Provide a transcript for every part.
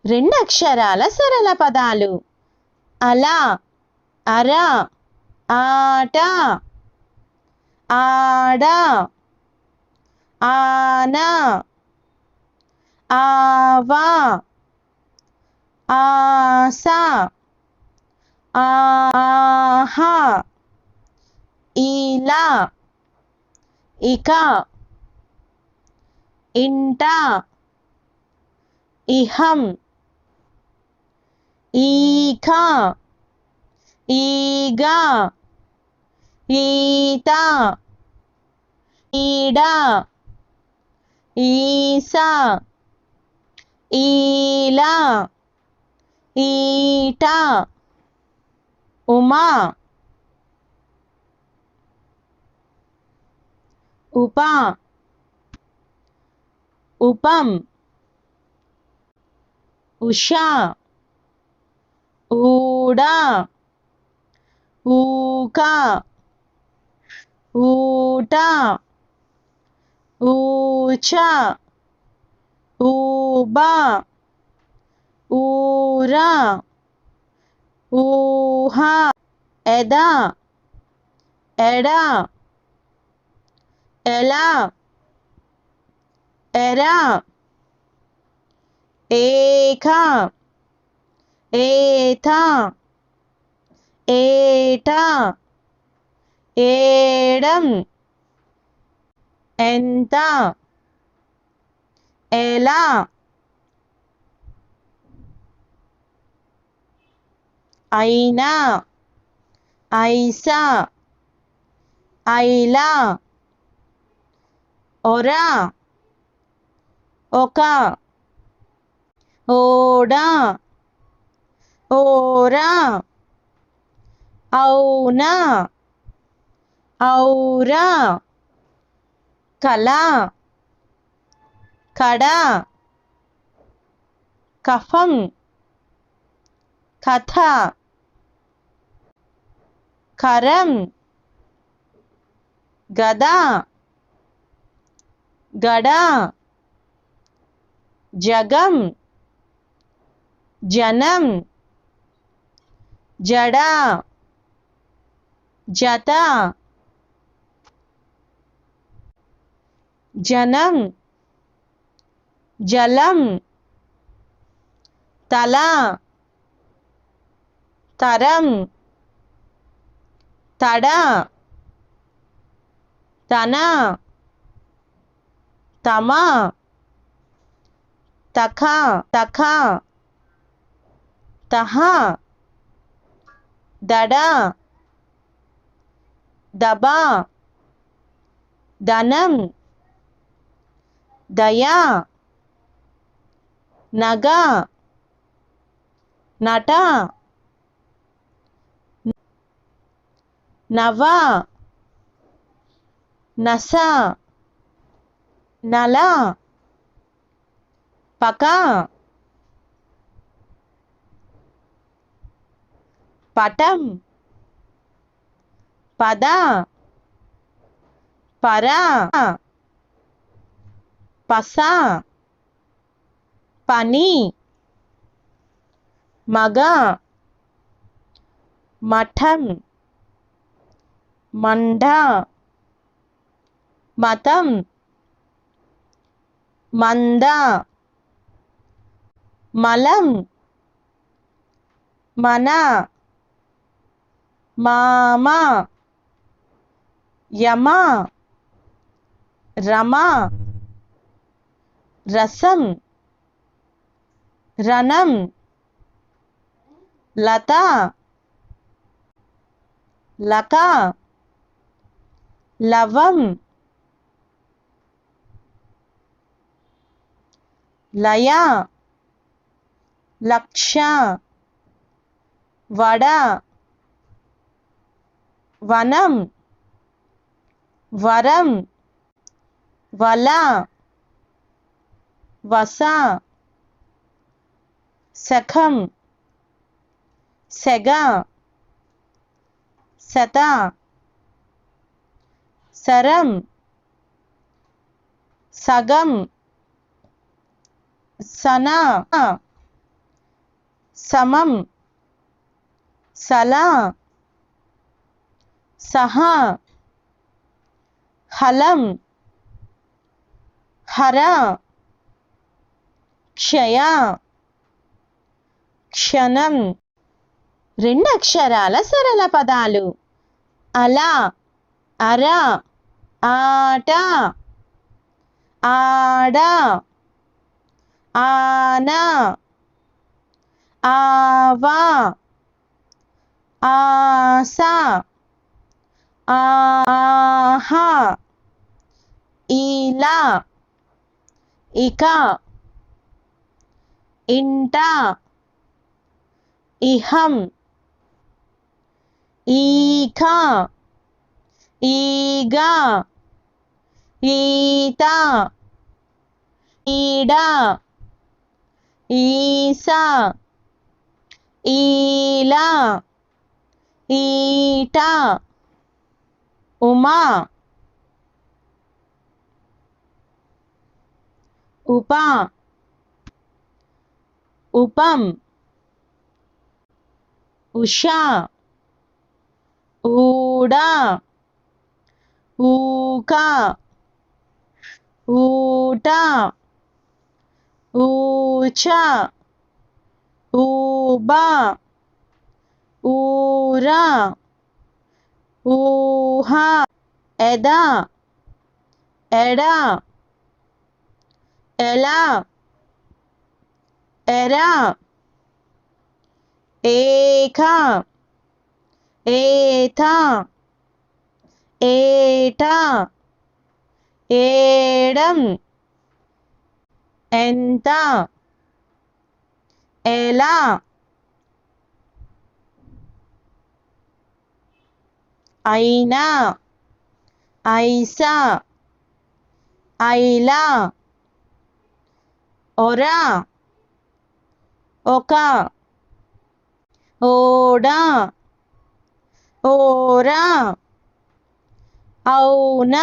రెండు అక్షరాల సరళ పదాలు. అల, అర, ఆట, ఆడ, ఆన, ఆవ, ఆస, ఆహ, ఇలా, ఇక, ఇంట, ఇహం, ఈక, ఈగ, ఈత, ఈడ, ఈస, ఈల, ఈట, ఉమా, ఉప, ఉపం, ఉష, ఊడ, ఊక, ఊట, ఊచ, ఊబ, ఊర, ఊహ, ఎద, ఎడ, ఎల, ఎర, ఏక, ఏత, ఏట, ఏడం, ఎంత, ఎలా, అయినా, ఐసా, ఐలా, ఒర, ఒక, ఓడ, ఓర, ఔన, ఔర, కల, కడ, కఫం, కథ, కరం, గద, గడ, జగం, జనం, జడ, జత, జనం, జలం, తల, తరం, తడ, తన, తమ, తఖ, తఖ, తహ, దడ, దబ, దనం, దయ, నగ, నట, నవ, నస, నల, పక, పటం, పద, పర, పస, పని, మగ, మఠం, మండ, మతం, మంద, మలం, మన, మామ, యమ, రమ, రసం, రణం, లత, లక, లవం, లయ, లక్ష, వడ, వనం, వరం, వల, వస, సఖం, సెగ, శత, సరం, సగం, సన, సమం సలా సహా హలం హర క్షయ క్షణం. 2 అక్షరాల సరళ పదాలు. అల అర ఆట ఆడ ఆన ఆవా ఆస ఆహా ఇలా ఇక ఇంట ఇహం ఈఖ ఈగ ఈత ఈడ ఈస ఈల ఈట ఉమా ఉప ఉపం ఉషా ఊడ ఊక ఊట ఊచ ఊబ ఊర ఊహ ఎద ఎడ ఎల ఎర ఏక ఏత ఏట ఏడం ఎంత ఎలా అయినా ఐసా ఐలా ఒర ఒక ఓడ ఓర అవున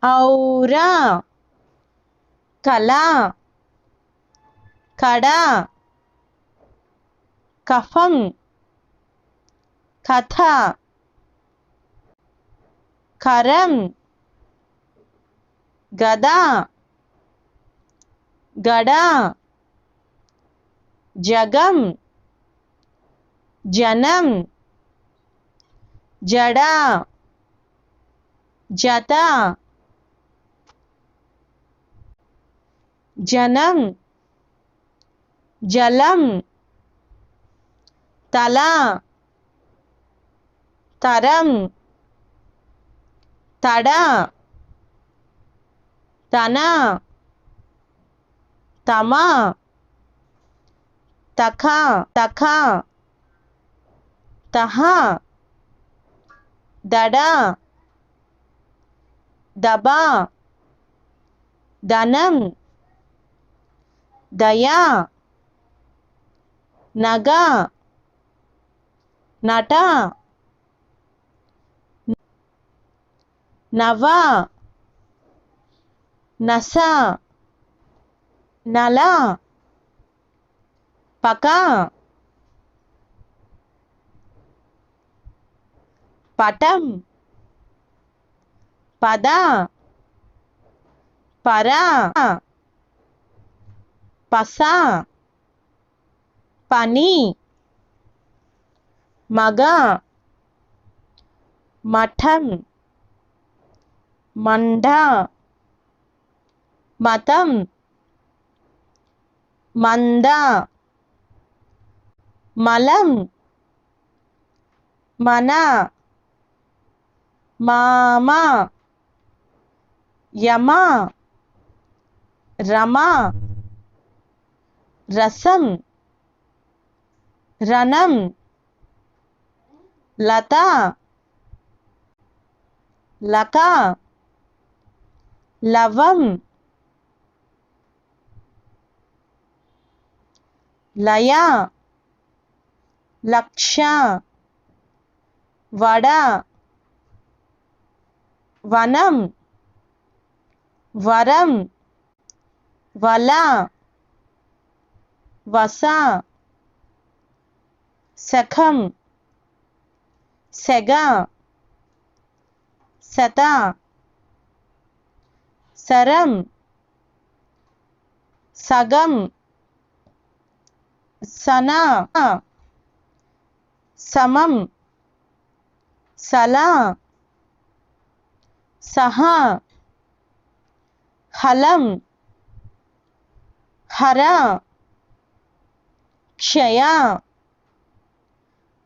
ఔర కల కడ కఫం కథ కరం గద గడ జగం జనం జడ జత జనం జలం తల తరం తడ తన తమ తఖ తఖ తహ దడ దబ ధనం దయ నగ నట నవ నస నల పక పటం పద పర పస పని మగ మఠం మండ మతం మంద మలం మన మామ యమ రమ రసం రణం లత లక లవం లయ లక్ష వడ వనం వరం వల వస శఖం సెగ శత శరం సగం సన సమం సల సహ హలం హర క్షయ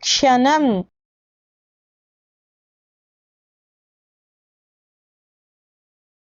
క్షణం